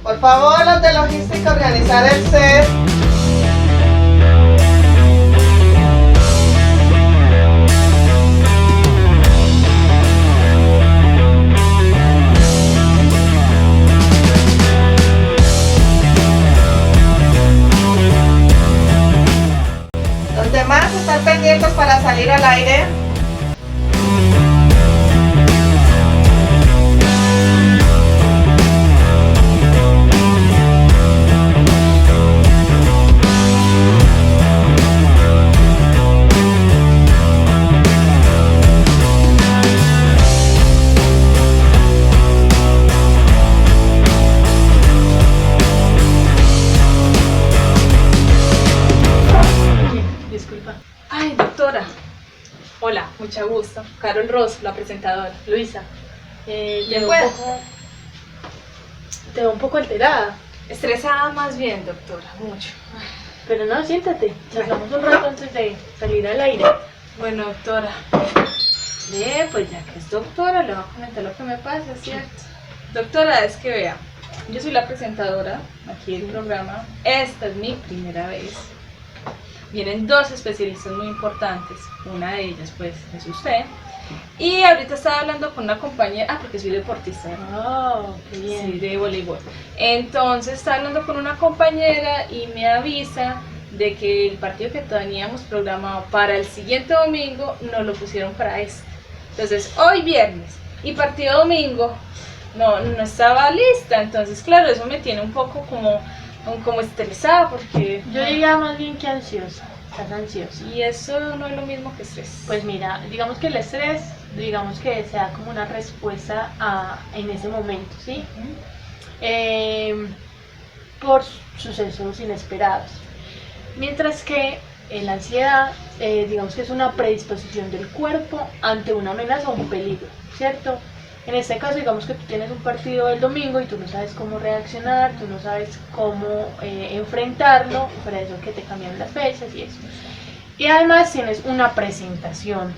Por favor, los de logística, organizar el set. Los demás están pendientes para salir al aire. Ay, doctora. Hola, mucho gusto. Carol Ross, la presentadora. Luisa, ¿Me te puede? veo un poco alterada, Estresada más bien, doctora, mucho. pero no, siéntate, charlamos un rato antes de salir al aire. Bueno, doctora. Pues ya que es doctora, le voy a comentar lo que me pasa, ¿cierto? Doctora, es que vea, yo soy la presentadora aquí del programa. Esta es mi primera vez. Vienen dos especialistas muy importantes. Una de ellas, pues, es usted. Y ahorita estaba hablando con una compañera, porque soy deportista, ¿no? Oh, qué bien. Sí, de voleibol. Entonces estaba hablando con una compañera y me avisa de que el partido que teníamos programado para el siguiente domingo no lo pusieron para este. Entonces, hoy viernes y partido domingo no estaba lista. Entonces, claro, eso me tiene un poco como estresada porque... Yo diría más bien que ansiosa, estás ansiosa. Y eso no es lo mismo que estrés. Pues mira, digamos que el estrés, digamos que se da como una respuesta en ese momento, ¿sí? Por sucesos inesperados. Mientras que la ansiedad, digamos que es una predisposición del cuerpo ante una amenaza o un peligro, ¿cierto? En este caso, digamos que tú tienes un partido el domingo y tú no sabes cómo reaccionar, tú no sabes cómo enfrentarlo, por eso que te cambian las fechas y eso. Y además tienes una presentación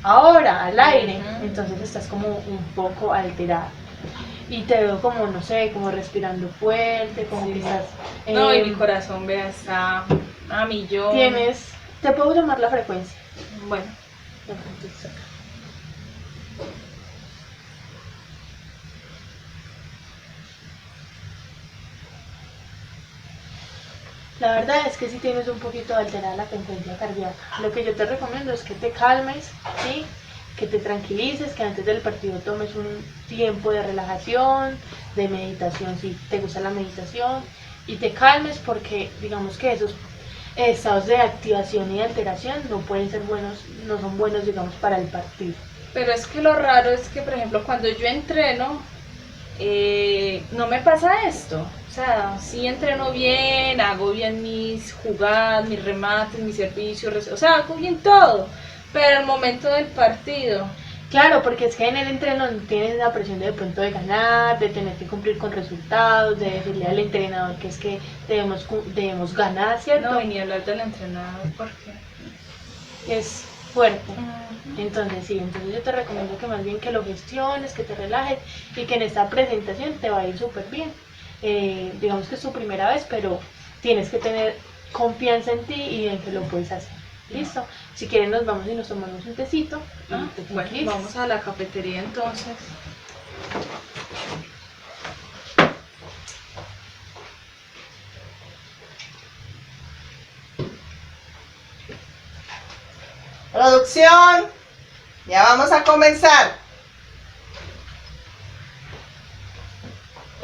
ahora al aire, entonces estás como un poco alterada. Y te veo como, no sé, como respirando fuerte, como que estás... No, y mi corazón, vea, está a millón. ¿Te puedo llamar la frecuencia? Bueno, La frecuencia acá. La verdad es que si tienes un poquito alterada la frecuencia cardíaca. Lo que yo te recomiendo es que te calmes, ¿sí? Que te tranquilices, que antes del partido tomes un tiempo de relajación, de meditación, si te gusta la meditación, y te calmes porque digamos que esos estados de activación y de alteración no pueden ser buenos, no son buenos, digamos, para el partido. pero es que lo raro es que, por ejemplo, cuando yo entreno, no me pasa esto. O sea, sí entreno bien, hago bien mis jugadas, mis remates, mis servicios, o sea, hago bien todo. Pero al momento del partido, Claro, porque es que en el entreno no tienes la presión de pronto de ganar, de tener que cumplir con resultados, de decirle al entrenador que es que debemos ganar, ¿cierto? no, y ni hablar del entrenador, porque... Es fuerte. Entonces sí, entonces yo te recomiendo que más bien que lo gestiones, que te relajes y que en esta presentación te va a ir súper bien. Digamos que es tu primera vez, pero tienes que tener confianza en ti y en que lo puedes hacer. ¿Listo? Si quieren nos vamos y nos tomamos un tecito. Y te Bueno, tranquilizas. vamos a la cafetería entonces. Producción, ya vamos a comenzar.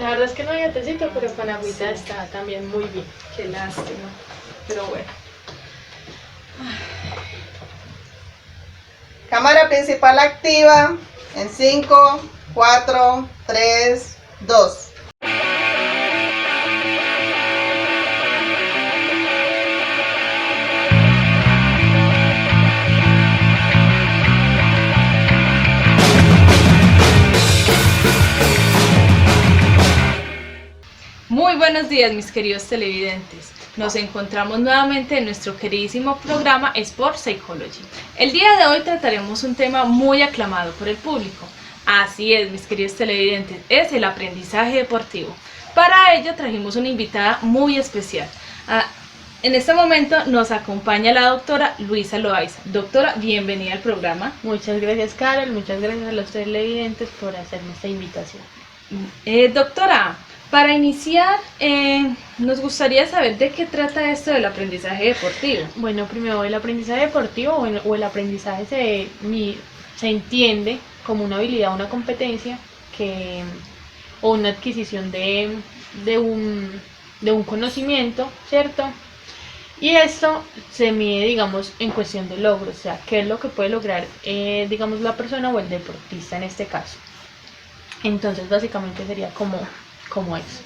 La verdad es que no había tecito, pero con agüita está también muy bien. Qué lástima, pero bueno. Cámara principal activa en 5, 4, 3, 2. Muy buenos días, mis queridos televidentes. Nos encontramos nuevamente en nuestro queridísimo programa Sport Psychology. El día de hoy trataremos un tema muy aclamado por el público. Así es, mis queridos televidentes, es el aprendizaje deportivo. Para ello trajimos una invitada muy especial. En este momento nos acompaña la doctora Luisa Loaiza. Doctora, bienvenida al programa. Muchas gracias, Carol, muchas gracias a los televidentes por hacerme esta invitación. Doctora, para iniciar, nos gustaría saber de qué trata esto del aprendizaje deportivo. Bueno, primero el aprendizaje deportivo o el aprendizaje se entiende como una habilidad, una competencia o una adquisición de un conocimiento, ¿cierto? Y esto se mide, digamos, en cuestión de logros, o sea, qué es lo que puede lograr, digamos, la persona o el deportista en este caso. Entonces, básicamente sería como eso.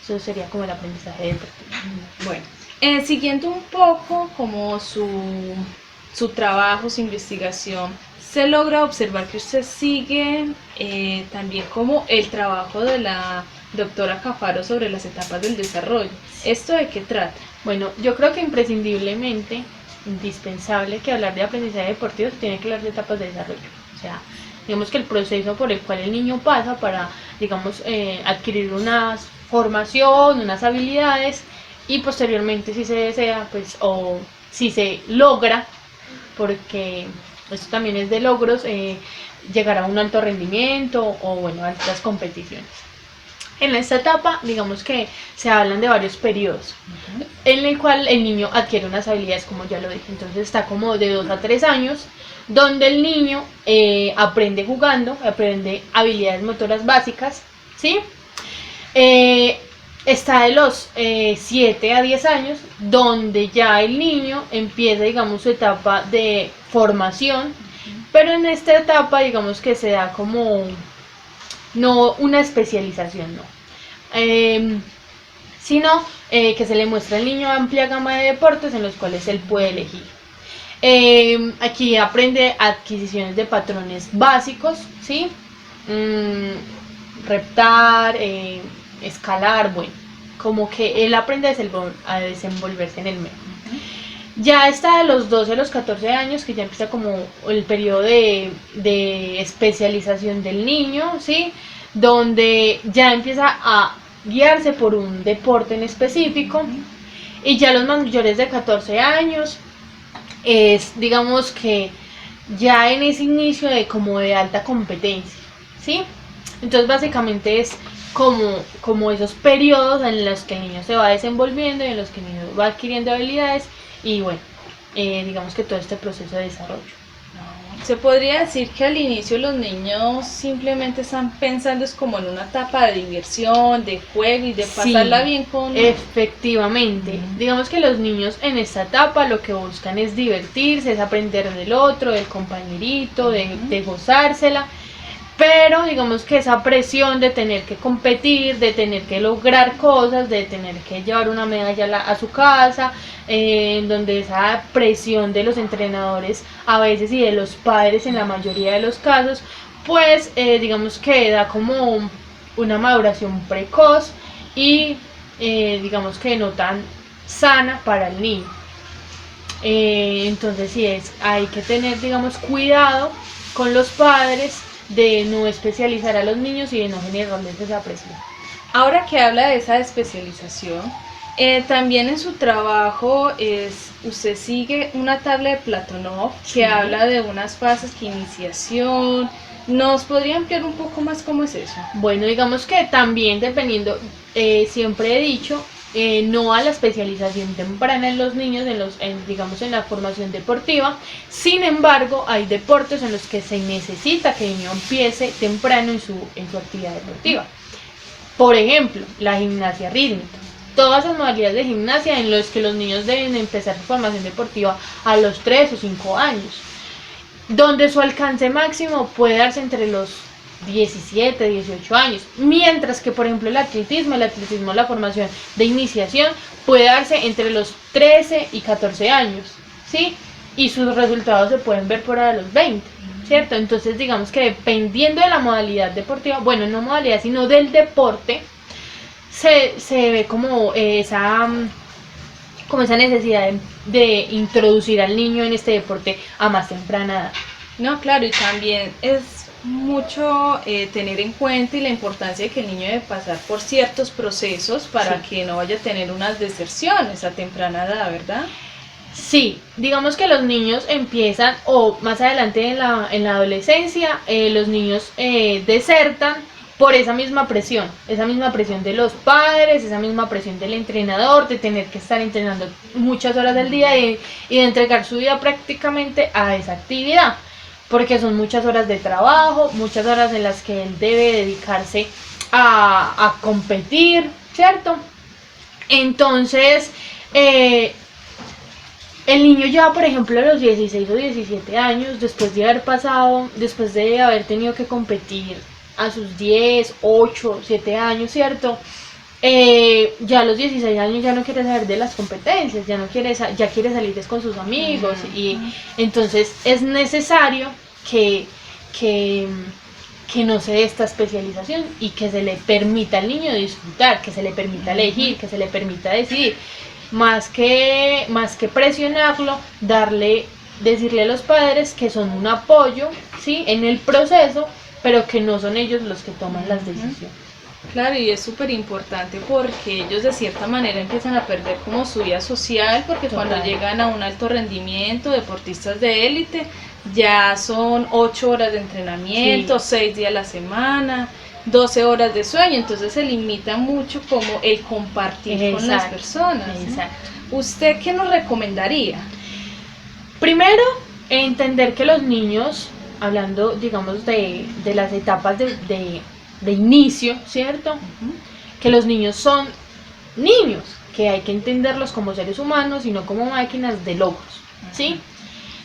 Eso sería como el aprendizaje deportivo. Bueno, siguiendo un poco como su trabajo, su investigación, se logra observar que usted sigue también como el trabajo de la doctora Cafaro sobre las etapas del desarrollo. ¿Esto de qué trata? Bueno, yo creo que imprescindiblemente, indispensable que hablar de aprendizaje deportivo, se tiene que hablar de etapas de desarrollo. O sea, digamos que el proceso por el cual el niño pasa para, digamos, adquirir una formación, unas habilidades y posteriormente, si se desea, pues, o si se logra, porque esto también es de logros, llegar a un alto rendimiento o, bueno, altas competiciones. En esta etapa, digamos que se hablan de varios periodos, en el cual el niño adquiere unas habilidades, como ya lo dije. Entonces está como de 2 a 3 años, donde el niño aprende jugando, aprende habilidades motoras básicas, ¿sí? Está de los 7 a 10 años, donde ya el niño empieza, digamos, su etapa de formación, pero en esta etapa, digamos que se da como, no una especialización, no, sino que se le muestra al niño amplia gama de deportes en los cuales él puede elegir. Aquí aprende adquisiciones de patrones básicos, ¿sí? Reptar, escalar, bueno, como que él aprende a desenvolverse en el medio. Ya está de los 12 a los 14 años, que ya empieza como el periodo de especialización del niño, ¿sí? Donde ya empieza a guiarse por un deporte en específico. Y ya los mayores de 14 años es, digamos que ya en ese inicio de alta competencia, ¿sí? Entonces básicamente es como esos periodos en los que el niño se va desenvolviendo y en los que el niño va adquiriendo habilidades y, bueno, digamos que todo este proceso de desarrollo. Se podría decir que al inicio los niños simplemente están pensando es como en una etapa de diversión, de juego y de pasarla bien con... Efectivamente, digamos que los niños en esta etapa lo que buscan es divertirse, es aprender del otro, del compañerito, de gozársela. Pero digamos que esa presión de tener que competir, de tener que lograr cosas, de tener que llevar una medalla a su casa, en donde esa presión de los entrenadores a veces y de los padres en la mayoría de los casos, pues digamos que da como una maduración precoz y digamos que no tan sana para el niño. Entonces sí, hay que tener, digamos, cuidado con los padres de no especializar a los niños y de no generarles esa presión. Ahora que habla de esa especialización, también en su trabajo usted sigue una tabla de Platonov que habla de unas fases que iniciación. ¿Nos podría ampliar un poco más cómo es eso? Bueno, digamos que también dependiendo, siempre he dicho, no a la especialización temprana en los niños, digamos en la formación deportiva. Sin embargo, hay deportes en los que se necesita que el niño empiece temprano en su actividad deportiva. Por ejemplo, la gimnasia rítmica. Todas las modalidades de gimnasia en las que los niños deben empezar su formación deportiva a los 3 o 5 años, donde su alcance máximo puede darse entre los 17, 18 años, mientras que por ejemplo el atletismo, la formación de iniciación puede darse entre los 13 y 14 años, ¿sí? Y sus resultados se pueden ver por ahí a los 20, ¿cierto? Entonces digamos que dependiendo de la modalidad deportiva, bueno, no modalidad, sino del deporte, se ve como esa necesidad de introducir al niño en este deporte a más temprana edad. No, claro, y también es mucho tener en cuenta y la importancia de que el niño debe pasar por ciertos procesos para que no vaya a tener unas deserciones a temprana edad, ¿verdad? Sí, digamos que los niños empiezan, o más adelante en la adolescencia, los niños desertan por esa misma presión de los padres, esa misma presión del entrenador, de tener que estar entrenando muchas horas del día y de entregar su vida prácticamente a esa actividad, porque son muchas horas de trabajo, muchas horas en las que él debe dedicarse a competir, ¿cierto? Entonces, el niño ya, por ejemplo, a los 16 o 17 años, después de haber tenido que competir a sus 10, 8, 7 años, ¿cierto? Ya a los 16 años ya no quiere saber de las competencias, ya quiere salir con sus amigos, y entonces es necesario que, que, que no se dé esta especialización y que se le permita al niño disfrutar, que se le permita elegir, que se le permita decidir. Más que presionarlo, decirle a los padres que son un apoyo, ¿sí?, en el proceso, pero que no son ellos los que toman las decisiones. Claro, y es súper importante porque ellos de cierta manera empiezan a perder como su vida social, porque cuando llegan a un alto rendimiento, deportistas de élite, ya son 8 horas de entrenamiento, 6 días a la semana, 12 horas de sueño, entonces se limita mucho como el compartir con las personas. Exacto. ¿Usted qué nos recomendaría? Primero, entender que los niños, hablando digamos de las etapas de inicio, ¿cierto? Que los niños son niños, que hay que entenderlos como seres humanos y no como máquinas de logros, ¿sí?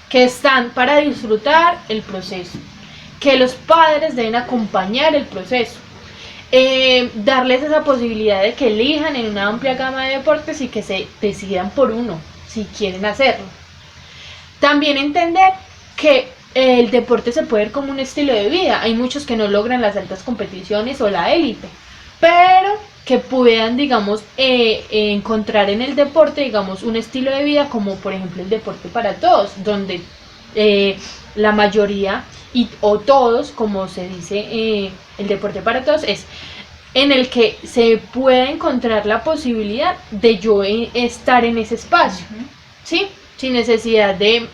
Que están para disfrutar el proceso, que los padres deben acompañar el proceso, darles esa posibilidad de que elijan en una amplia gama de deportes y que se decidan por uno, si quieren hacerlo. También entender que el deporte se puede ver como un estilo de vida. Hay muchos que no logran las altas competiciones o la élite, pero que puedan, digamos, encontrar en el deporte, digamos, un estilo de vida como por ejemplo el deporte para todos, donde la mayoría o todos, como se dice, el deporte para todos es en el que se pueda encontrar la posibilidad de yo estar en ese espacio, ¿sí? Sin necesidad de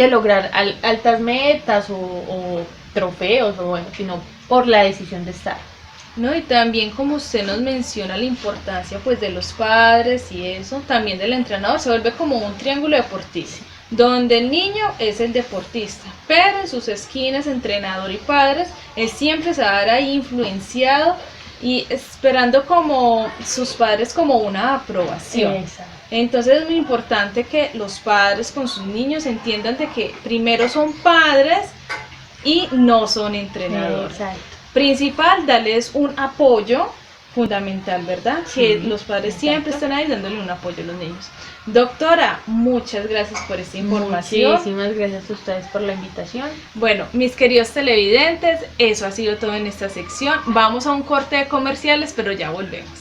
lograr altas metas o trofeos, o bueno, sino por la decisión de estar. No, y también como usted nos menciona la importancia pues de los padres y eso, también del entrenador, se vuelve como un triángulo deportista, donde el niño es el deportista, pero en sus esquinas, entrenador y padres, él siempre se va a ver ahí influenciado y esperando como sus padres como una aprobación. Exacto. Entonces es muy importante que los padres con sus niños entiendan de que primero son padres y no son entrenadores. Exacto. Principal, darles un apoyo fundamental, ¿verdad? Sí, que los padres siempre están ahí dándole un apoyo a los niños. Doctora, muchas gracias por esta información. Muchísimas gracias a ustedes por la invitación. Bueno, mis queridos televidentes, eso ha sido todo en esta sección. Vamos a un corte de comerciales, pero ya volvemos.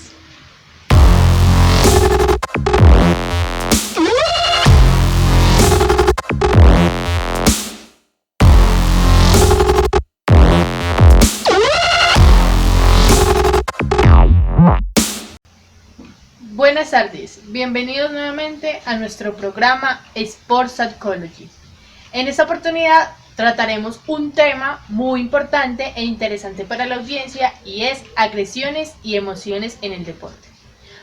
Buenas tardes, bienvenidos nuevamente a nuestro programa Sports Psychology. En esta oportunidad trataremos un tema muy importante e interesante para la audiencia, y es agresiones y emociones en el deporte.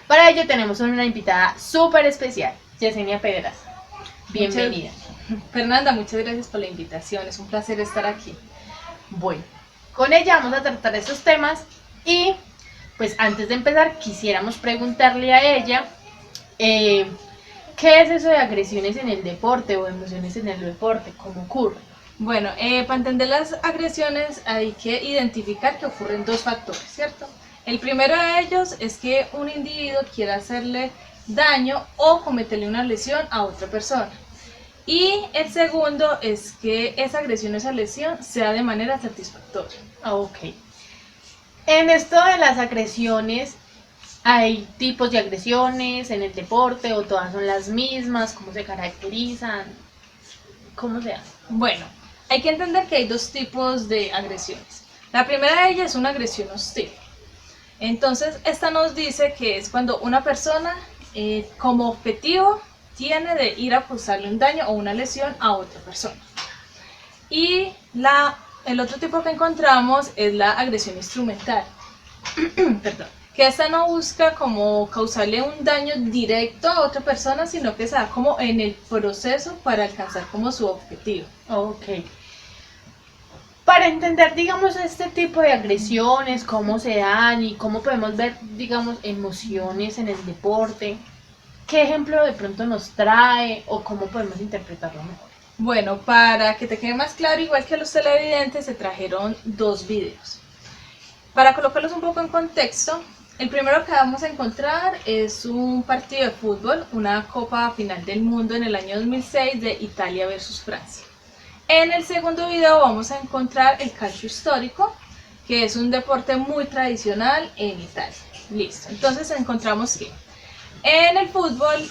Para ello tenemos una invitada súper especial, Yesenia Pedraza. Bienvenida. Fernanda, muchas gracias por la invitación, es un placer estar aquí. Bueno, con ella vamos a tratar estos temas y pues antes de empezar quisiéramos preguntarle a ella ¿qué es eso de agresiones en el deporte o emociones en el deporte? ¿Cómo ocurre? Bueno, para entender las agresiones hay que identificar que ocurren dos factores, ¿cierto? El primero de ellos es que un individuo quiera hacerle daño o cometerle una lesión a otra persona. Y el segundo es que esa agresión o esa lesión sea de manera satisfactoria. Ok. En esto de las agresiones, ¿hay tipos de agresiones en el deporte o todas son las mismas? ¿Cómo se caracterizan? ¿Cómo se hace? Bueno, hay que entender que hay dos tipos de agresiones. La primera de ellas es una agresión hostil. Entonces, esta nos dice que es cuando una persona como objetivo tiene de ir a causarle un daño o una lesión a otra persona. Y el otro tipo que encontramos es la agresión instrumental. Perdón. Que esta no busca como causarle un daño directo a otra persona, sino que se da como en el proceso para alcanzar como su objetivo. Ok. Para entender, digamos, este tipo de agresiones, cómo se dan y cómo podemos ver, digamos, emociones en el deporte, ¿qué ejemplo de pronto nos trae o cómo podemos interpretarlo mejor? Bueno, para que te quede más claro, igual que a los televidentes, se trajeron dos videos. Para colocarlos un poco en contexto, el primero que vamos a encontrar es un partido de fútbol, una Copa Final del Mundo en el año 2006 de Italia versus Francia. En el segundo video vamos a encontrar el calcio histórico, que es un deporte muy tradicional en Italia. Listo, entonces encontramos que en el fútbol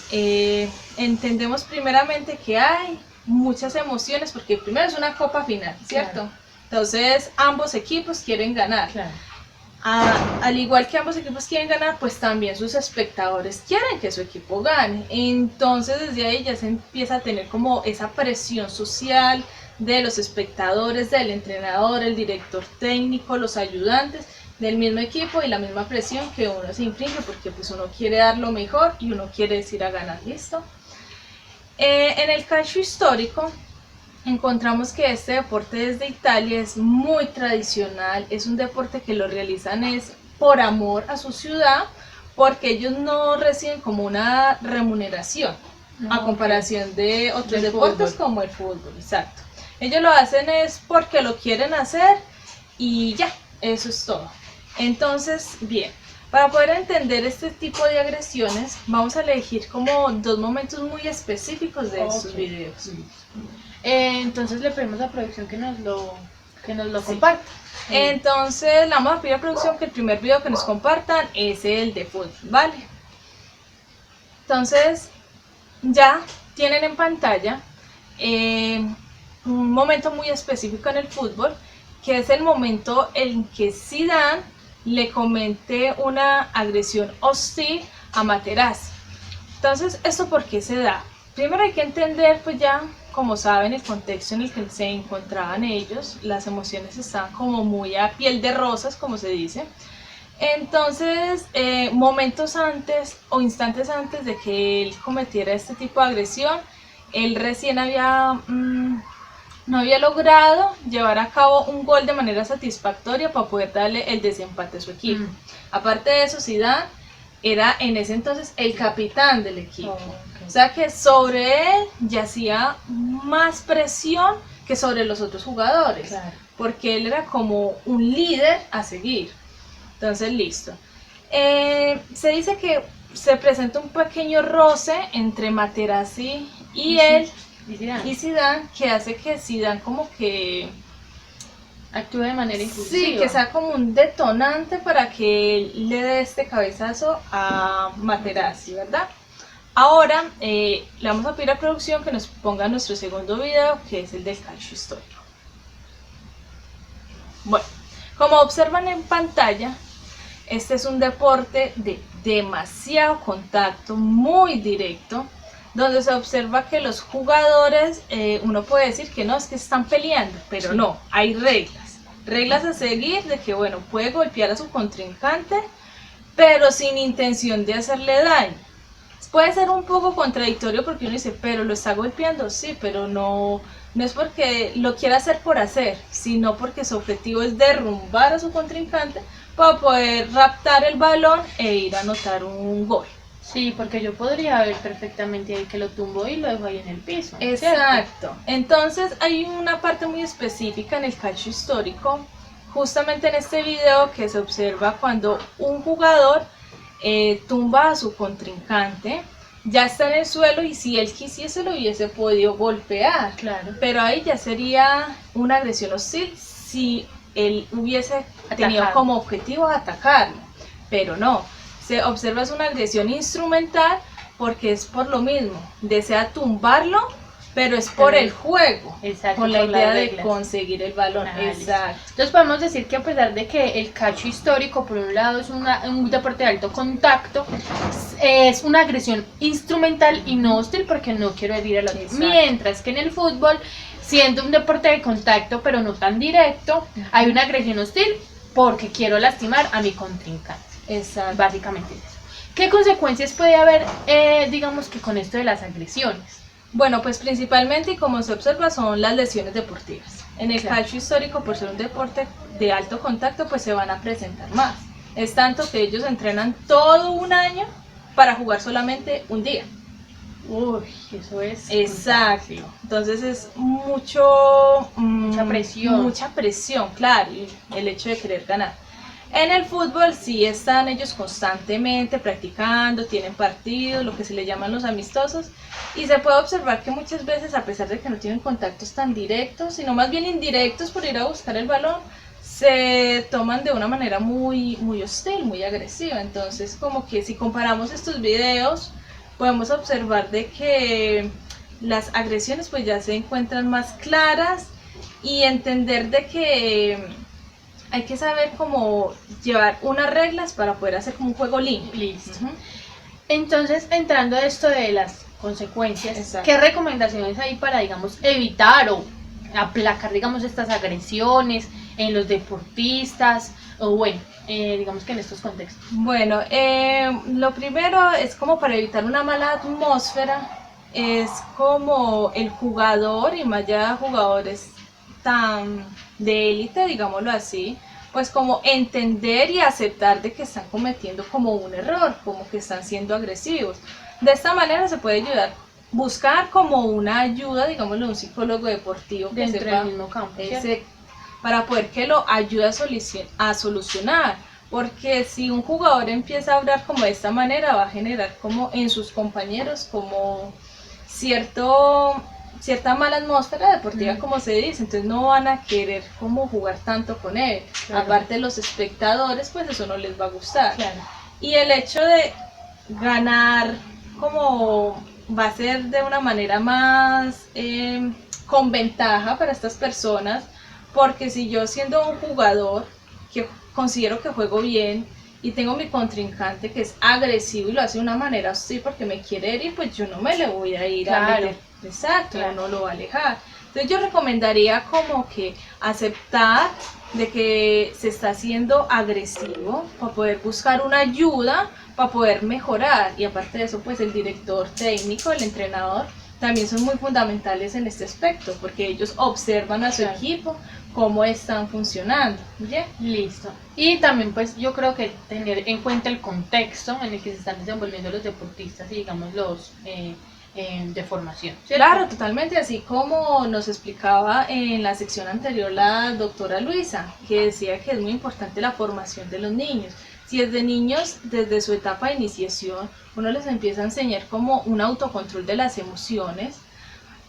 entendemos primeramente que hay muchas emociones, porque primero es una Copa Final, ¿cierto? Claro. Entonces ambos equipos quieren ganar. Claro. Al igual que ambos equipos quieren ganar, pues también sus espectadores quieren que su equipo gane. Entonces desde ahí ya se empieza a tener como esa presión social de los espectadores, del entrenador, el director técnico, los ayudantes del mismo equipo y la misma presión que uno se inflige porque pues uno quiere dar lo mejor y uno quiere ir a ganar. ¿Listo? En el calcio histórico encontramos que este deporte desde Italia es muy tradicional, es un deporte que lo realizan es por amor a su ciudad, porque ellos no reciben como una remuneración a comparación de otros deportes como el fútbol, exacto. Ellos lo hacen es porque lo quieren hacer y ya, eso es todo. Entonces, bien, para poder entender este tipo de agresiones, vamos a elegir como dos momentos muy específicos de estos videos. Entonces le pedimos a producción que nos lo comparta. Entonces le vamos a pedir a producción que el primer video que nos compartan es el de fútbol, ¿vale? Entonces ya tienen en pantalla un momento muy específico en el fútbol, que es el momento en que Zidane le comete una agresión hostil a Materazzi. Entonces, ¿esto por qué se da? Primero hay que entender, pues ya, como saben, el contexto en el que se encontraban ellos, las emociones estaban como muy a piel de rosas, como se dice. Entonces, momentos antes o instantes antes de que él cometiera este tipo de agresión, él recién no había logrado llevar a cabo un gol de manera satisfactoria para poder darle el desempate a su equipo. Aparte de eso, Zidane era en ese entonces el capitán del equipo. O sea que sobre él yacía más presión que sobre los otros jugadores, Claro. porque él era como un líder a seguir. Entonces, listo. Se dice que se presenta un pequeño roce entre Materazzi y él y Zidane, que hace que Zidane como que Actúa de manera impulsiva. sí, que sea como un detonante para que él le dé este cabezazo a Materazzi, ¿verdad? Ahora le vamos a pedir a producción que nos ponga nuestro segundo video, que es el del calcio histórico. Bueno, como observan en pantalla, este es un deporte de demasiado contacto, muy directo, donde se observa que los jugadores, uno puede decir que no, es que están peleando, pero no, hay reglas a seguir de que, bueno, puede golpear a su contrincante, pero sin intención de hacerle daño. Puede ser un poco contradictorio porque uno dice, pero lo está golpeando, sí, pero no es porque lo quiera hacer por hacer, sino porque su objetivo es derrumbar a su contrincante para poder raptar el balón e ir a anotar un gol. Sí, porque yo podría ver perfectamente ahí que lo tumbo y lo dejo ahí en el piso. Exacto. Entonces hay una parte muy específica en el calcio histórico, justamente en este video, que se observa cuando un jugador tumba a su contrincante, ya está en el suelo y si él quisiese lo hubiese podido golpear. Claro. Pero ahí ya sería una agresión hostil si él hubiese tenido Atacado. como objetivo atacarlo, pero no. Se observa es una agresión instrumental porque es por lo mismo, desea tumbarlo pero es por el juego, Exacto, con la por las idea de reglas. conseguir el balón. Ah, listo. Exacto. Entonces podemos decir que a pesar de que el cacho histórico, por un lado, es un deporte de alto contacto, es una agresión instrumental y no hostil porque no quiero herir al otro. Exacto. Mientras que en el fútbol, siendo un deporte de contacto pero no tan directo, hay una agresión hostil porque quiero lastimar a mi contrincante. Exacto. Básicamente es eso. ¿Qué consecuencias puede haber, digamos que con esto de las agresiones? Bueno, pues principalmente, y como se observa, son las lesiones deportivas. En el Claro. calcio histórico, por ser un deporte de alto contacto, pues se van a presentar más. Es tanto que ellos entrenan todo un año para jugar solamente un día. Uy, eso es... Exacto. Entonces es mucha presión. Mucha presión, claro, y el hecho de querer ganar. En el fútbol sí están ellos constantemente practicando, tienen partidos, lo que se le llaman los amistosos, y se puede observar que muchas veces, a pesar de que no tienen contactos tan directos, sino más bien indirectos por ir a buscar el balón, se toman de una manera muy, muy hostil, muy agresiva. Entonces, como que si comparamos estos videos, podemos observar de que las agresiones pues ya se encuentran más claras, y entender de que hay que saber cómo llevar unas reglas para poder hacer como un juego limpio. Listo. Ujú. Entonces, entrando a esto de las consecuencias, Exacto. ¿qué recomendaciones hay para, digamos, evitar o aplacar, digamos, estas agresiones en los deportistas o bueno, digamos que en estos contextos? Bueno, lo primero es como para evitar una mala atmósfera, es como el jugador, y más ya jugadores tan de élite, digámoslo así, pues como entender y aceptar de que están cometiendo como un error, como que están siendo agresivos. De esta manera se puede ayudar, buscar como una ayuda, digámoslo, de un psicólogo deportivo que Dentro sepa del mismo campo, ¿cierto? para poder que lo ayude a solucionar. Porque si un jugador empieza a hablar como de esta manera, va a generar como en sus compañeros como cierta mala atmósfera deportiva, como se dice. Entonces no van a querer como jugar tanto con él. Claro. Aparte los espectadores, pues eso no les va a gustar. Claro. Y el hecho de ganar como va a ser de una manera más con ventaja para estas personas, porque si yo, siendo un jugador que considero que juego bien y tengo mi contrincante que es agresivo y lo hace de una manera hostil porque me quiere herir, pues yo no me le voy a ir a Claro. meter. Exacto, Claro. no lo va a alejar. Entonces yo recomendaría como que aceptar de que se está haciendo agresivo para poder buscar una ayuda, para poder mejorar. Y aparte de eso, pues el director técnico, el entrenador, también son muy fundamentales en este aspecto, porque ellos observan a su Claro. equipo cómo están funcionando. ¿Ya? Listo. Y también pues yo creo que tener en cuenta el contexto en el que se están desenvolviendo los deportistas y digamos los de formación, ¿cierto? Claro, totalmente, así como nos explicaba en la sección anterior la doctora Luisa, que decía que es muy importante la formación de los niños. Si desde niños, desde su etapa de iniciación, uno les empieza a enseñar como un autocontrol de las emociones,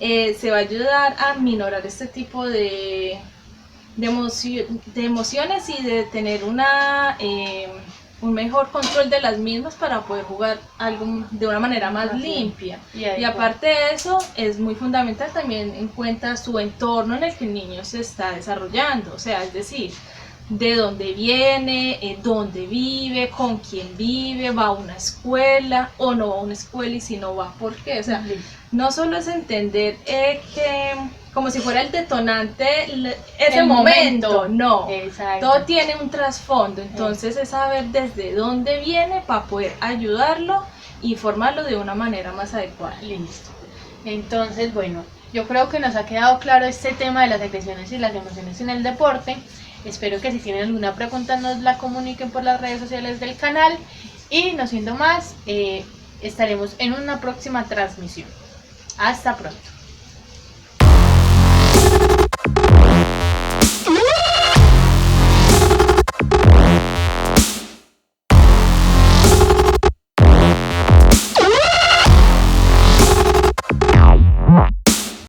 se va a ayudar a minorar este tipo de emociones y de tener un mejor control de las mismas para poder jugar algo de una manera más limpia. Y aparte de eso, es muy fundamental también en cuenta su entorno en el que el niño se está desarrollando, o sea, es decir, de dónde viene, dónde vive, con quién vive, va a una escuela o no va a una escuela, y si no va, ¿por qué? O sea, no solo es entender que como si fuera el detonante ese El momento, no. Exacto. Todo tiene un trasfondo, entonces es saber desde dónde viene para poder ayudarlo y formarlo de una manera más adecuada. Listo. Entonces, bueno, yo creo que nos ha quedado claro este tema de las agresiones y las emociones en el deporte. Espero que si tienen alguna pregunta nos la comuniquen por las redes sociales del canal. Y no siendo más, estaremos en una próxima transmisión. Hasta pronto.